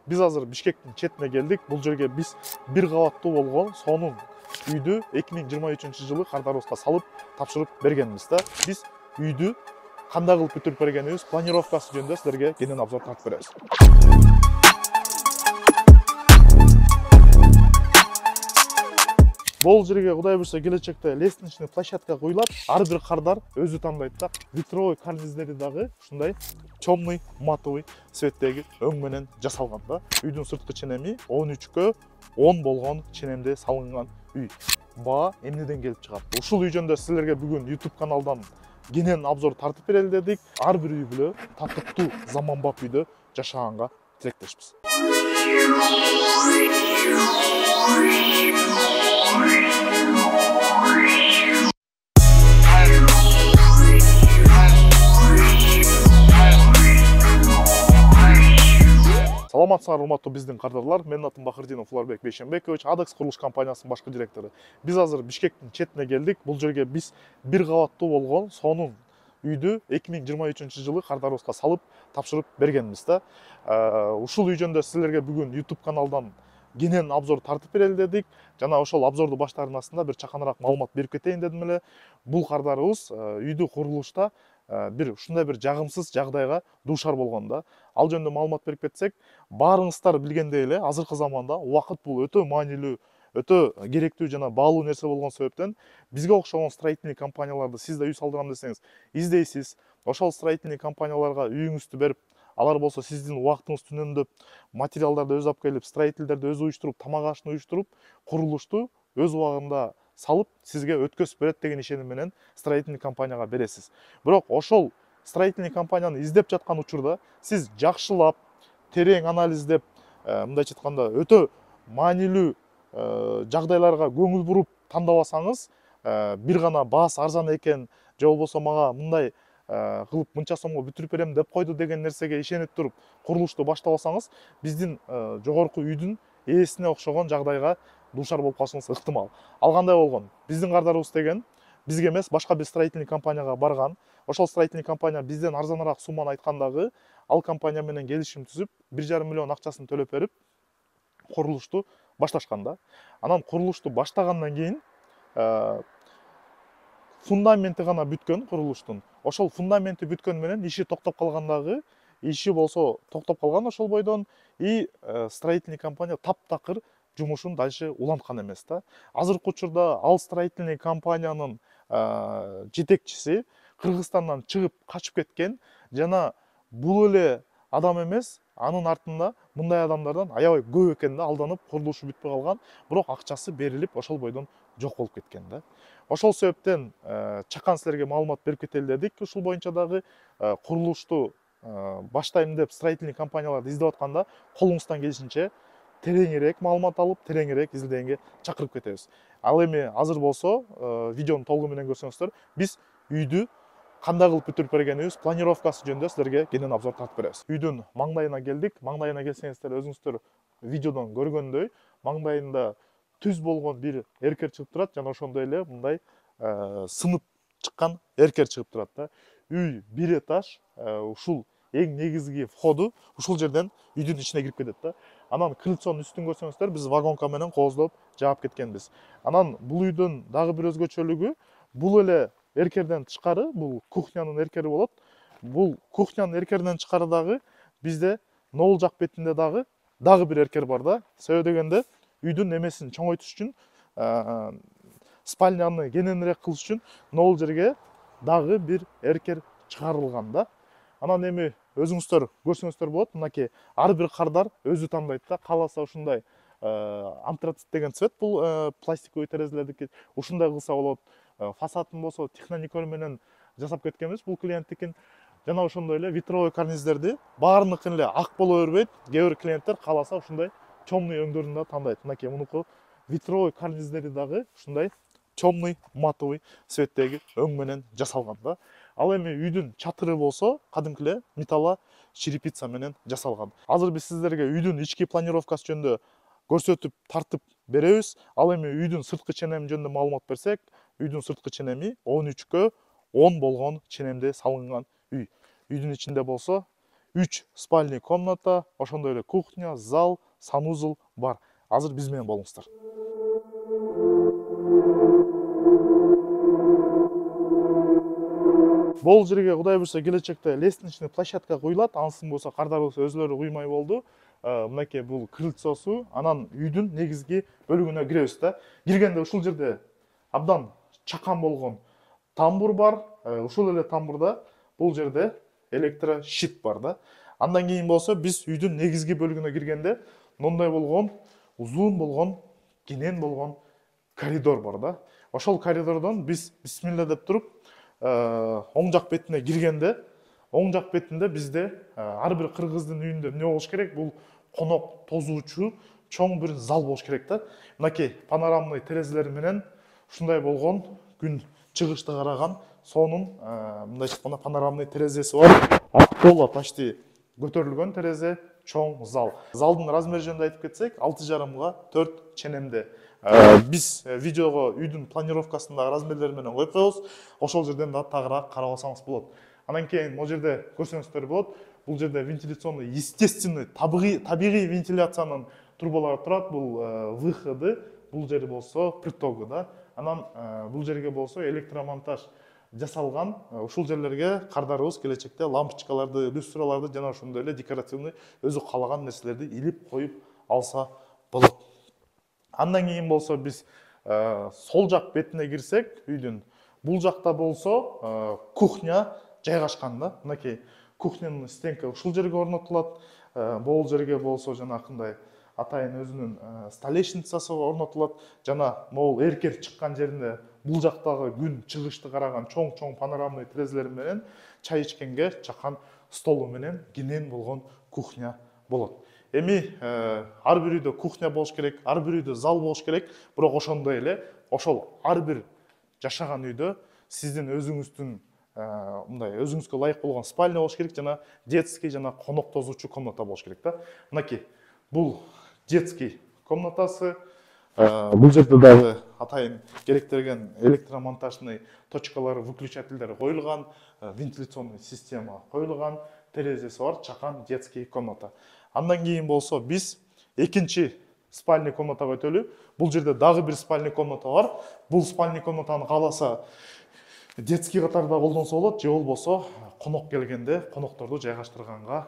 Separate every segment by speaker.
Speaker 1: Biz азыр Бишкектин четине келдик. Бул жерге биз бир кабаттуу болгон сонун үйдү 2023-жылы кардарыбызга салып тапшырып бергенбиз да. Биз үйдү кандай кылып бүтүрүп бергенибиз, планировкасы жөнүндө силерге кенен обзор тартып беребиз. Бул жерге Кудай буйрса келечекте лестничный площадка коюлат. Ар бир кардар өзү тандайт да. Витровой карниздери дагы ушундай темный матовый цветтеги өң менен жасалган да. Үйдүн сырткы ченеми 13/10 болгон ченемде салынган үй. Баа эмнеден келип чыгат? Ушул үй жөнүндө силерге бүгүн YouTube каналдан кенен обзор тартып берели дедик. Ар бир үй бүлө татыктуу заманбап үйдө жашаганга тилектешпиз. Саламатсыңар, урматтуу биздин кардарлар. Менин атым Бакырдинов Уларбек Бейшенбекович, Адекс курулуш компаниясынын башкы директору. Биз азыр Бишкектин четине келдик. Бул жерге биз бир кабаттуу болгон сонун үйдү 2023-жылы кардарыбызга салып тапшырып бергенбиз да. Ушул үй жөнүндө силерге бүгүн YouTube каналдан кенен обзор тартып берели дедик. Жана ошол обзорду баштаардын астында бир чаканыраак маалымат берип кетейин дедим эле. Бул кардарыбыз үйдү курулушта ушундай бир жагымсыз жагдайга дуушар болгон да. Ал жөнүндө маалымат берип кетсек, баарыңыздар билгендей эле азыркы заманда убакыт бул өтө маанилүү, өтө керектүү жана баалуу нерсе болгон себептен бизге окшогон строительный компанияларды сиз да үй салдырам десеңиз издейсиз. Ошол строительный компанияларга үйүңүздү берип, алар болсо сиздин убактыңызды үнөмдөп, материалдарды өзү алып келип, строительдерди өзү уюштуруп, тамак ашын уюштуруп, курулушту өз убагында салып сизге өткөзүп берет деген ишеним менен строительный компанияга бересиз. Бирок ошол строительный компанияны издеп жаткан учурда сиз жакшылап, терең анализдеп, мындайча айтканда өтө маанилүү жагдайларга көңүл буруп тандабасаңыз, бир гана баасы арзан экен, же болбосо мага мындай кылып мынча сомго бүтүрүп берем деп койду деген нерсеге ишенип туруп курулушту баштабасаңыз, биздин жогорку үйдүн ээсине окшогон жагдайга дуушар болуп калышыңыз ыктымал. Ал кандай болгон? Биздин кардарыбыз деген бизге эмес, башка бир строительный компанияга барган. Ошол строительный компания бизден арзаныраак сумманы айткандагы, ал компания менен келишим түзүп, 1,5 миллион акчасын төлөп берип, курулушту башташкан да. Анан курулушту баштагандан кийин фундаменти гана бүткөн курулуштун. Ошол фундаменти бүткөн менен иши токтоп калгандагы, иши болсо токтоп калган ошол бойдон, и строительный компания таптакыр жумушун дальше уланткан эмес да. Азыркы учурда ал строительный компаниянын жетекчиси Кыргызстандан чыгып качып кеткен, жана бул эле адам эмес, анын артында мындай адамдардан аябай көп экен да, алданып курулушу бүтпөй калган, бирок акчасы берилип ошол бойдон жок болуп кеткен да. Ошол себептен чакан силерге маалымат берип кетели дедик. Ушул боюнча дагы курулушту баштайм деп строительный компанияларды издеп атканда колуңуздан келишинче тереңирээк маалымат алып, тереңирээк изилдегенге чакырып кетебиз. Ал эми азыр болсо видеону толугу менен көрсөңүздөр, биз үйдү кандай кылып бүтүрүп бергенибиз, планировкасы жөнүндө силерге кенен обзор тартып беребиз. Үйдүн маңдайына келдик. Маңдайына келсеңиздер, өзүңүздөр видеодон көргөндөй, маңдайында түз болгон бир эркер чыгып турат, жана ошондой эле мындай сынып чыккан эркер чыгып турат да. Үй бир этаж, ушул эң негизги входу ушул жерден үйдүн ичине кирип кетет да. Анан крыльцонун үстүн көрсөңүздөр, биз вагонка менен кооздоп жаап кеткенбиз. Анан бул үйдүн дагы бир өзгөчөлүгү, бул эле эркерден тышкары, бул кухнянын эркери болот. Бул кухнянын эркеринен тышкары дагы бизде нол жак бетинде дагы бир эркер бар да. Себеби дегенде үйдүн немесин чоңойтуш үчүн, спальняны кененирээк кылыш үчүн нол жерге дагы бир эркер чыгарылган да. Анан эми өзүңүздөр көрсөңүздөр болот, мынакей ар бир кардар өзү тандайт да. Кааласа ушундай антрацит деген цвет, бул пластиковый терезелердики, ушундай кылса болот. Фасадын болсо техноникор менен жасап кеткенбиз, бул клиенттикин. Жана ошондой эле витровой карниздерди баарыныкын эле ак боло бербейт. Кээ бир клиенттер кааласа ушундай темный өңдөрүн да тандайт. Мынакей мунуку витровой карниздери дагы ушундай темный матовый цветтеги өң менен жасалган да. Ал эми үйдүн чатыры болсо кадимки эле металла черепица менен жасалган. Азыр биз сиздерге үйдүн ички планировкасы жөнүндө көрсөтүп тартып беребиз. Ал эми үйдүн сырткы ченеми жөнүндө маалымат берсек, үйдүн сырткы ченеми 13/10 болгон ченемде салынган үй. Үйдүн ичинде болсо 3 спальный комната, ошондой эле кухня, зал, санузел бар. Азыр биз менен болуңуздар. Бул жерге Кудай буйрса келечекте лестничный площадка куюлат. Ансын болсо кардарыбыз өзлөрү куймай болду. Мынакей бул крыльцосу, анан үйдүн негизги бөлүгүнө киребиз да. Киргенде ушул жерде абдан чакан болгон тамбур бар. Ушул эле тамбурда бул жерде электрощит бар да. Андан кийин болсо биз үйдүн негизги бөлүгүнө киргенде мындай болгон узун болгон, кенен болгон коридор бар да. Ошол коридордон биз бисмилла деп туруп оң жак бетине киргенде, оң жак бетинде бизде ар бир кыргыздын үйүндө эмне болуш керек? Бул конок тозуучу чоң бир зал болуш керек да. Мынакей панорамный терезелер менен ушундай болгон күн чыгышты караган сонун мындай айтканда панорамный терезеси бар. Ак пола почти көтөрүлгөн терезе, чоң зал. Залдын размери жөнүндө айтып кетсек, 6,5 га 4 ченемде. Биз видеого үйдүн планировкасындагы размерлери менен коюп коебуз. Ошол жерден да тагыраак карап алсаңыз болот. Анан кийин бул жерде көрсөңүздөр болот. Бул жерде вентиляционный, естественный, табигый вентиляциянын трубалары турат. Бул выходы, бул жери болсо притогу да. Анан бул жерге болсо электромонтаж жасалган. Ушул жерлерге кардарыбыз келечекте лампочкаларды, люстраларды жана ошондой эле декоративный өзү каалаган нерселерди илип коюп алса болот. Андан кийин болсо биз сол жак бетине кирсек, үйдүн бул жакта болсо кухня жайгашкан да. Мынакей кухнянын стенка ушул жерге орнотулат. Бул жерге болсо жанакындай атайын өзүнүн столешницасы орнотулат. Жана могул эркер чыккан жеринде бул жактагы күн чыгышты караган чоң панорамный терезелер менен чай ичкенге чакан столу менен кенен болгон кухня болот. Эми ар бир үйдө кухня болуш керек, ар бир үйдө зал болуш керек, бирок ошондой эле ошол ар бир жашаган үйдө сиздин өзүңүздүн мындай өзүңүзгө ылайык болгон спальня болуш керек жана детский жана конок тозуучу комната болуш керек да. Мынакей бул детский комнатасы. Бул жерде дагы атайын керектелген электромонтажный точкалары, выключательдери коюлган, вентиляционный система коюлган, терезеси бар, чакан детский комната. Андан кийин болсо биз экинчи спальный комнатага өтөлү. Бул жерде дагы бир спальный комната бар. Бул спальный комнатаны кааласа детский катарда колдонсо болот, же болбосо конок келгенде конокторду жайгаштырганга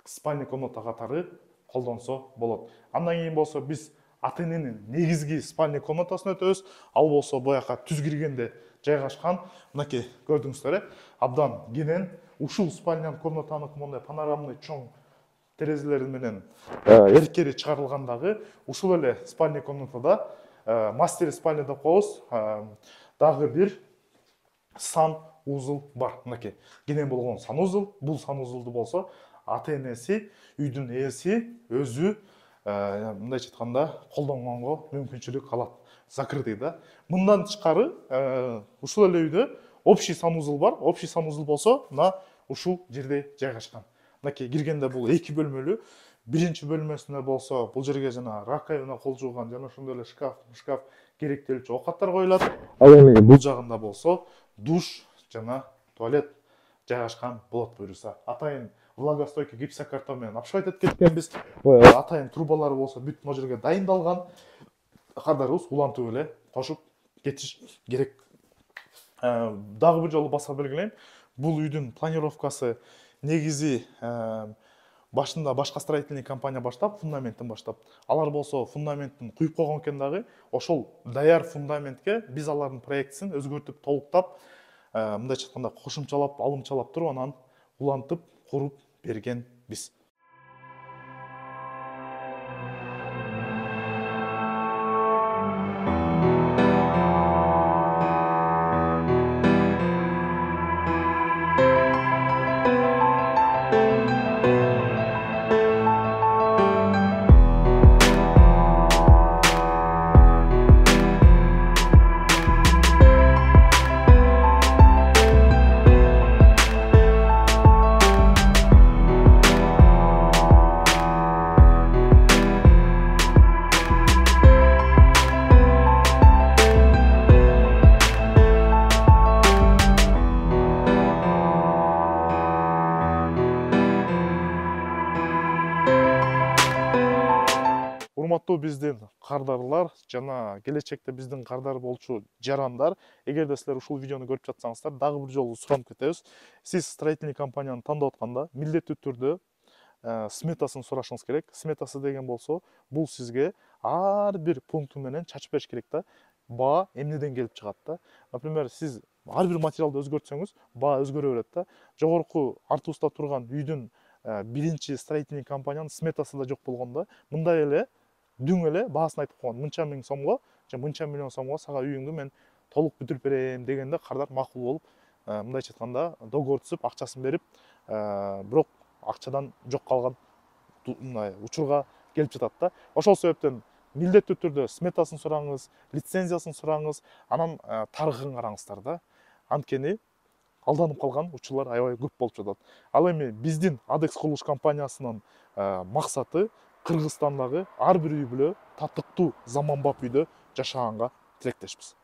Speaker 1: спальный комната катары колдонсо болот. Андан кийин болсо биз ата-эненин негизги спальный комнатасына өтөбүз. Ал болсо бояка түз киргенде жайгашкан. Мынакей көрдүңүздөр, абдан кенен. Ушул спальня комнатанын мондай панорамный чоң терезелери менен эркери чыгарылгандагы ушул эле спальный комнатада мастер спальня деп коебуз. Дагы бир санузел бар. Мынакей кенен болгон санузел. Бул санузелду болсо ата-энеси, үйдүн ээси өзү мындай айтканда колдонгонго мүмкүнчүлүк алат. Закрытый да. Мындан тышкары ушул эле үйдө общий санузел бар. Общий санузел болсо мына ушул жерде жайгашкан. Мынакей киргенде бул 2 бөлмөлүү. Биринчи бөлмөсүнө болсо бул жерге жана раковина кол жууган жана ошондой эле шкаф керектелүүчү оокаттар коюлат. Ал эми бул жагында болсо душ жана туалет жайгашкан болот буюрса. Атайын влагостойкий гипсокартон менен обшивать этип кеткенбиз. Атайын трубалары болсо бүт могу жерге дайындалган. Кардарыбыз улантып эле кошуп кетиш керек. Дагы бир жолу баса белгилейм. Бул үйдүн планировкасы негизи башында башка строительный компания баштап, фундаментин баштап. Алар болсо фундаментин куюп койгон экен дагы. Ошол даяр фундаментке биз алардын проектисин өзгөртүп, толуктап, мындай айтканда кошумчалап, алымчалап туруп, анан улантып, куруп берген биз. урматтуу биздин кардарлар жана келечекте биздин кардар болчу жарандар, эгерде силер ушул видеону көрүп жатсаңыздар, дагы бир жолу суранып кетебиз. Сиз строительный компанияны тандап атканда милдеттүү түрдө сметасын сурашыңыз керек. Сметасы деген болсо, бул сизге ар бир пункту менен чачып бериш керек да. Баа эмнеден келип чыгат да. Например, сиз ар бир материалды өзгөртсөңүз, баа өзгөрө берет да. Жогорку артыбызда турган үйдүн биринчи строительный компаниянын сметасы да жок болгондо, мындай эле дүң эле баасын айтып койгон. Мынча миң сомго, же мынча миллион сомго сага үйүңдү мен толук бүтүрүп берем дегенде кардар макул болуп, мындайча айтканда договор түзүп, акчасын берип, бирок акчадан жок калган учурга келип жатат да. Ошол себептен милдеттүү түрдө сметасын сураңыз, лицензиясын сураңыз, анан тарыхын караңыздар да. Анткени алданып калган учурлар аябай көп болуп жатат. Ал эми биздин Адекс курулуш компаниясынын максаты Кыргызстандагы ар бир үй бүлө татыктуу заманбап үйдө жашаганга тилектешпиз.